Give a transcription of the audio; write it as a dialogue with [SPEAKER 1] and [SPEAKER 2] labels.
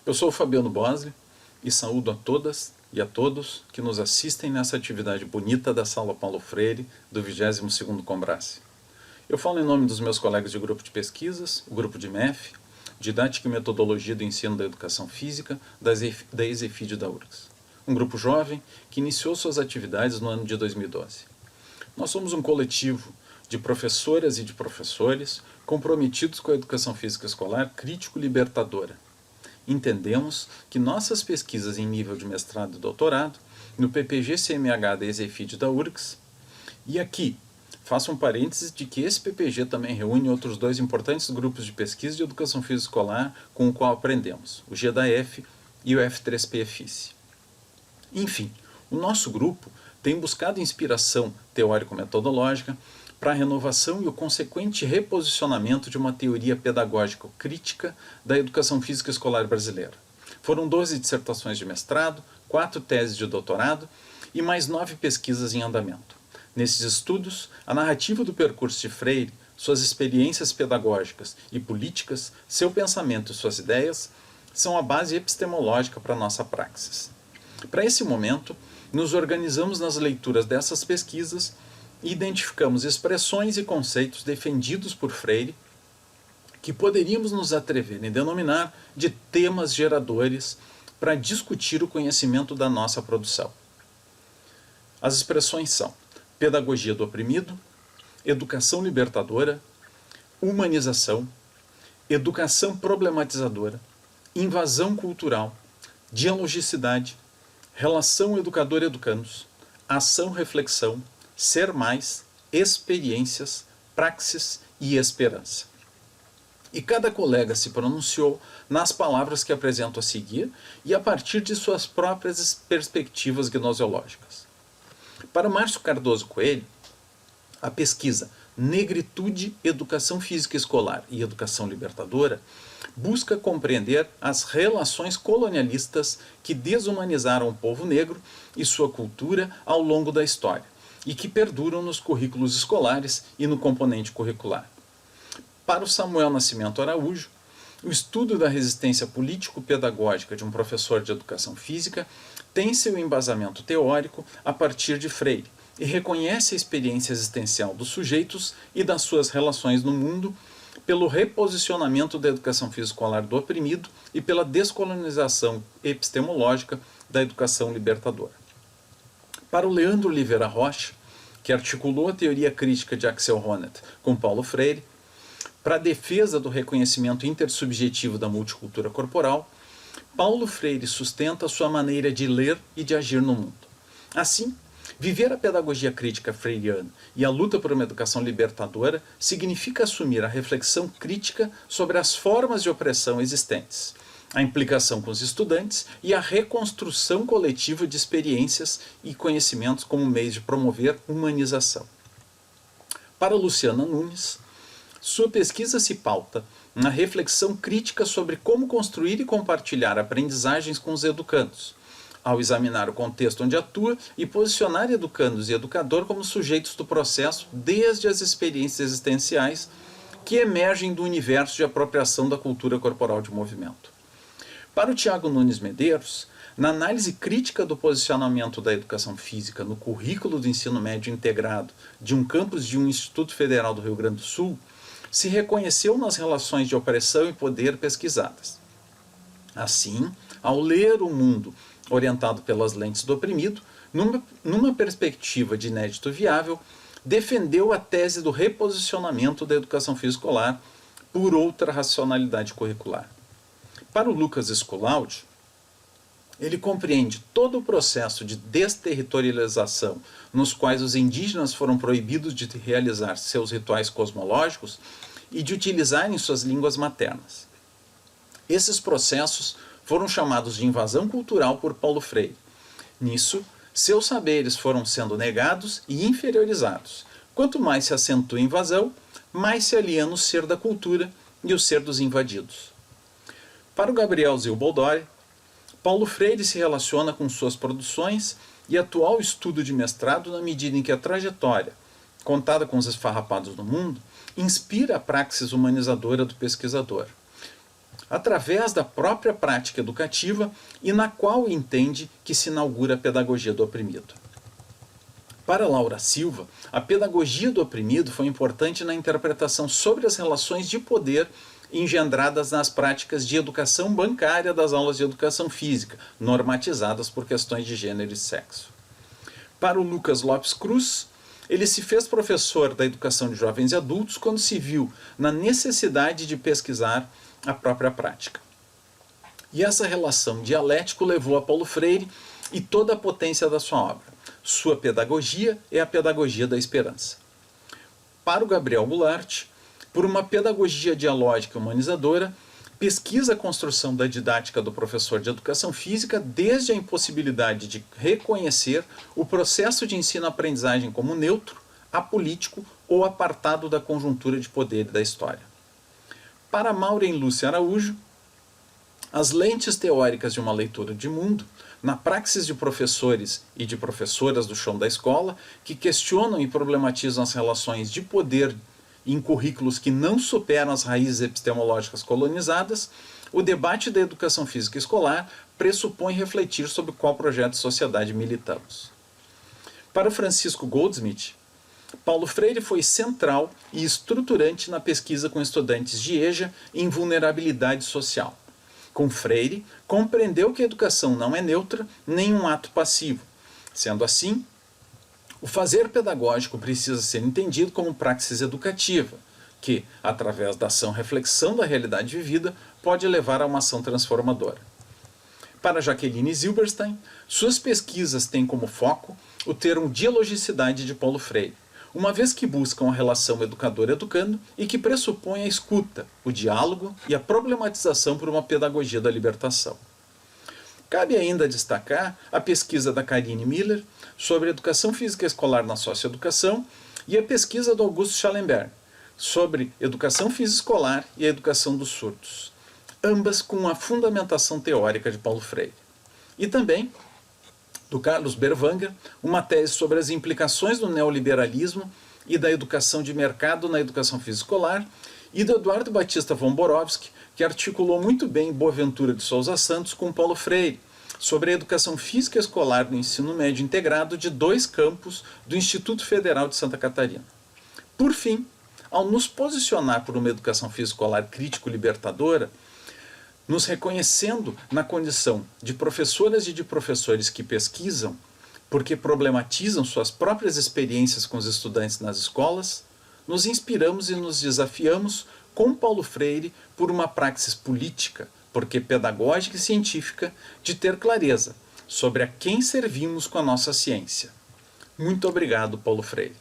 [SPEAKER 1] Eu sou o Fabiano Bosley e saúdo a todas e a todos que nos assistem nessa atividade bonita da Sala Paulo Freire do 22º Combrace. Eu falo em nome dos meus colegas de grupo de pesquisas, o grupo de MEF, Didática e Metodologia do Ensino da Educação Física, da ESEFID da URGS. Um grupo jovem que iniciou suas atividades no ano de 2012. Nós somos um coletivo de professoras e de professores comprometidos com a educação física escolar crítico-libertadora. Entendemos que nossas pesquisas em nível de mestrado e doutorado, no PPG-CMH da ESEFID da URGS, e aqui faço um parênteses de que esse PPG também reúne outros dois importantes grupos de pesquisa de educação física escolar com o qual aprendemos, o GEDAF e o F3P-EFICE. Enfim, o nosso grupo tem buscado inspiração teórico-metodológica para a renovação e o consequente reposicionamento de uma teoria pedagógica crítica da educação física escolar brasileira. Foram 12 dissertações de mestrado, 4 teses de doutorado e mais 9 pesquisas em andamento. Nesses estudos, a narrativa do percurso de Freire, suas experiências pedagógicas e políticas, seu pensamento e suas ideias são a base epistemológica para a nossa praxis. Para esse momento, nos organizamos nas leituras dessas pesquisas e identificamos expressões e conceitos defendidos por Freire que poderíamos nos atrever em denominar de temas geradores para discutir o conhecimento da nossa produção. As expressões são pedagogia do oprimido, educação libertadora, humanização, educação problematizadora, invasão cultural, dialogicidade, relação educador-educandos, ação-reflexão, ser mais, experiências, praxis e esperança. E cada colega se pronunciou nas palavras que apresento a seguir e a partir de suas próprias perspectivas gnoseológicas. Para Márcio Cardoso Coelho, a pesquisa Negritude, Educação Física Escolar e Educação Libertadora busca compreender as relações colonialistas que desumanizaram o povo negro e sua cultura ao longo da história e que perduram nos currículos escolares e no componente curricular. Para o Samuel Nascimento Araújo, o estudo da resistência político-pedagógica de um professor de educação física tem seu embasamento teórico a partir de Freire e reconhece a experiência existencial dos sujeitos e das suas relações no mundo pelo reposicionamento da educação física escolar do oprimido e pela descolonização epistemológica da educação libertadora. Para o Leandro Oliveira Rocha, que articulou a teoria crítica de Axel Honneth com Paulo Freire, para a defesa do reconhecimento intersubjetivo da multicultura corporal, Paulo Freire sustenta sua maneira de ler e de agir no mundo. Assim, viver a pedagogia crítica freiriana e a luta por uma educação libertadora significa assumir a reflexão crítica sobre as formas de opressão existentes, a implicação com os estudantes e a reconstrução coletiva de experiências e conhecimentos como meio de promover humanização. Para Luciana Nunes, sua pesquisa se pauta na reflexão crítica sobre como construir e compartilhar aprendizagens com os educandos, ao examinar o contexto onde atua e posicionar educandos e educador como sujeitos do processo desde as experiências existenciais que emergem do universo de apropriação da cultura corporal de movimento. Para o Tiago Nunes Medeiros, na análise crítica do posicionamento da educação física no currículo do ensino médio integrado de um campus de um Instituto Federal do Rio Grande do Sul, se reconheceu nas relações de opressão e poder pesquisadas. Assim, ao ler o mundo orientado pelas lentes do oprimido, numa perspectiva de inédito viável, defendeu a tese do reposicionamento da educação física escolar por outra racionalidade curricular. Para o Lucas Scolaudio, ele compreende todo o processo de desterritorialização nos quais os indígenas foram proibidos de realizar seus rituais cosmológicos e de utilizarem suas línguas maternas. Esses processos foram chamados de invasão cultural por Paulo Freire. Nisso, seus saberes foram sendo negados e inferiorizados. Quanto mais se acentua a invasão, mais se aliena o ser da cultura e o ser dos invadidos. Para o Gabriel Zilboldori, Paulo Freire se relaciona com suas produções e atual estudo de mestrado na medida em que a trajetória, contada com os esfarrapados do mundo, inspira a praxis humanizadora do pesquisador. através da própria prática educativa e na qual entende que se inaugura a pedagogia do oprimido. Para Laura Silva, a pedagogia do oprimido foi importante na interpretação sobre as relações de poder engendradas nas práticas de educação bancária das aulas de educação física, normatizadas por questões de gênero e sexo. Para o Lucas Lopes Cruz, ele se fez professor da educação de jovens e adultos quando se viu na necessidade de pesquisar a própria prática. E essa relação dialética levou a Paulo Freire e toda a potência da sua obra. Sua pedagogia é a pedagogia da esperança. Para o Gabriel Goulart, por uma pedagogia dialógica e humanizadora, pesquisa a construção da didática do professor de educação física desde a impossibilidade de reconhecer o processo de ensino-aprendizagem como neutro, apolítico ou apartado da conjuntura de poder e da história. Para Maureen Lúcia Araújo, as lentes teóricas de uma leitura de mundo, na praxis de professores e de professoras do chão da escola, que questionam e problematizam as relações de poder em currículos que não superam as raízes epistemológicas colonizadas, o debate da educação física escolar pressupõe refletir sobre qual projeto de sociedade militamos. Para Francisco Goldsmith, Paulo Freire foi central e estruturante na pesquisa com estudantes de EJA em vulnerabilidade social. Com Freire, compreendeu que a educação não é neutra nem um ato passivo. Sendo assim, o fazer pedagógico precisa ser entendido como praxis educativa, que, através da ação-reflexão da realidade vivida, pode levar a uma ação transformadora. Para Jaqueline Zilberstein, suas pesquisas têm como foco o termo dialogicidade de Paulo Freire, uma vez que buscam a relação educador-educando e que pressupõe a escuta, o diálogo e a problematização por uma pedagogia da libertação. Cabe ainda destacar a pesquisa da Karine Miller sobre educação física escolar na socioeducação e a pesquisa do Augusto Schallenberg sobre educação física escolar e a educação dos surdos, ambas com a fundamentação teórica de Paulo Freire. E também do Carlos Berwanger, uma tese sobre as implicações do neoliberalismo e da educação de mercado na educação física escolar, e do Eduardo Batista von Borowski, que articulou muito bem Boaventura de Souza Santos com Paulo Freire, sobre a educação física escolar no ensino médio integrado de 2 campos do Instituto Federal de Santa Catarina. Por fim, ao nos posicionar por uma educação física escolar crítico-libertadora, nos reconhecendo na condição de professoras e de professores que pesquisam, porque problematizam suas próprias experiências com os estudantes nas escolas, nos inspiramos e nos desafiamos com Paulo Freire por uma praxis política, porque pedagógica e científica, de ter clareza sobre a quem servimos com a nossa ciência. Muito obrigado, Paulo Freire.